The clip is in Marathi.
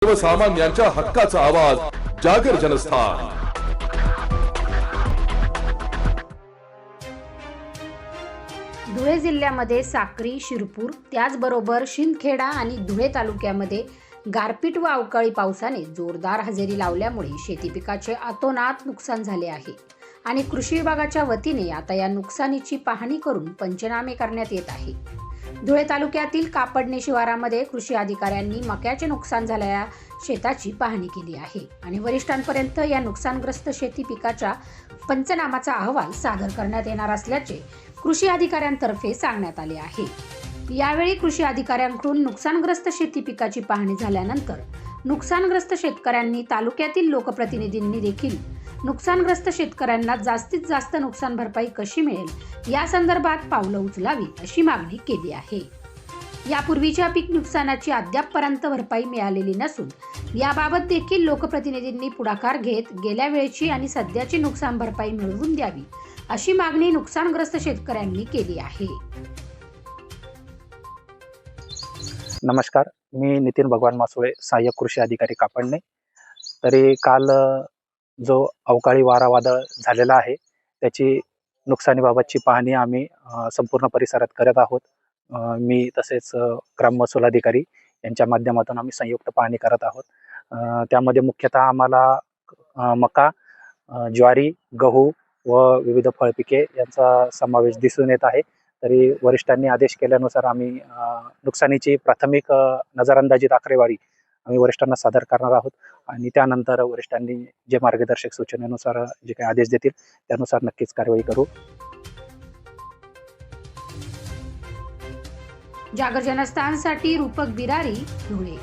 सर्वसामान्यांच्या हक्काचा आवाज जागर जनस्थान। धुळे जिल्ह्यामध्ये साक्री, शिरपूर, त्याचबरोबर शिंदखेडा आणि धुळे तालुक्यामध्ये गारपीट व अवकाळी पावसाने जोरदार हजेरी लावल्यामुळे शेती पिकाचे अतोनात नुकसान झाले आहे आणि कृषी विभागाच्या वतीने आता या नुकसानीची पाहणी करून पंचनामे करण्यात येत आहे। धुळे तालुक्यातील कापडणे शिवारामध्ये कृषी अधिकाऱ्यांनी मक्याचे नुकसान झालेल्या शेताची पाहणी केली आहे आणि वरिष्ठांपर्यंत या नुकसानग्रस्त शेती पिकाच्या पंचनामाचा अहवाल सादर करण्यात येणार असल्याचे कृषी अधिकाऱ्यांतर्फे सांगण्यात आले आहे। यावेळी कृषी अधिकाऱ्यांकडून नुकसानग्रस्त शेती पिकाची पाहणी झाल्यानंतर नुकसानग्रस्त शेतकऱ्यांनी तालुक्यातील लोकप्रतिनिधींनी देखील नुकसानग्रस्त शेतकऱ्यांना जास्तीत जास्त नुकसान भरपाई कशी मिळेल या संदर्भात पावलं उचलावी अशी मागणी केली आहे। यापूर्वीच्या पीक नुकसानाची अद्यापपर्यंत भरपाई मिळालेली नसून याबाबत देखील लोकप्रतिनिधींनी पुढाकार घेत गेल्या वेळची आणि सध्याची नुकसान भरपाई मिळवून द्यावी अशी मागणी नुकसानग्रस्त शेतकऱ्यांनी केली आहे। नमस्कार, मी नितीन भगवान मासुळे, सहाय्यक कृषी अधिकारी कापडणे। तरी काल जो अवकाळी वारा वादळ झालेला आहे त्याची नुकसानीबाबतची पाहणी आम्ही संपूर्ण परिसरात करत आहोत। मी तसेच ग्राम महसूल अधिकारी यांच्या माध्यमातून आम्ही संयुक्त पाहणी करत आहोत। त्यामध्ये मुख्यतः आम्हाला मका, ज्वारी, गहू व विविध फळपिके यांचा समावेश दिसून येत आहे। तरी वरिष्ठांनी आदेश केल्यानुसार आम्ही नुकसानीची प्राथमिक नजरअंदाजित आकडेवारी आम्ही वरिष्ठांना सादर करणार आहोत आणि त्यानंतर वरिष्ठांनी जे मार्गदर्शक सूचनेनुसार जे काही आदेश देतील त्यानुसार नक्कीच कारवाई करू। जागर जनस्थानसाठी रूपक बिरारी, धुळे।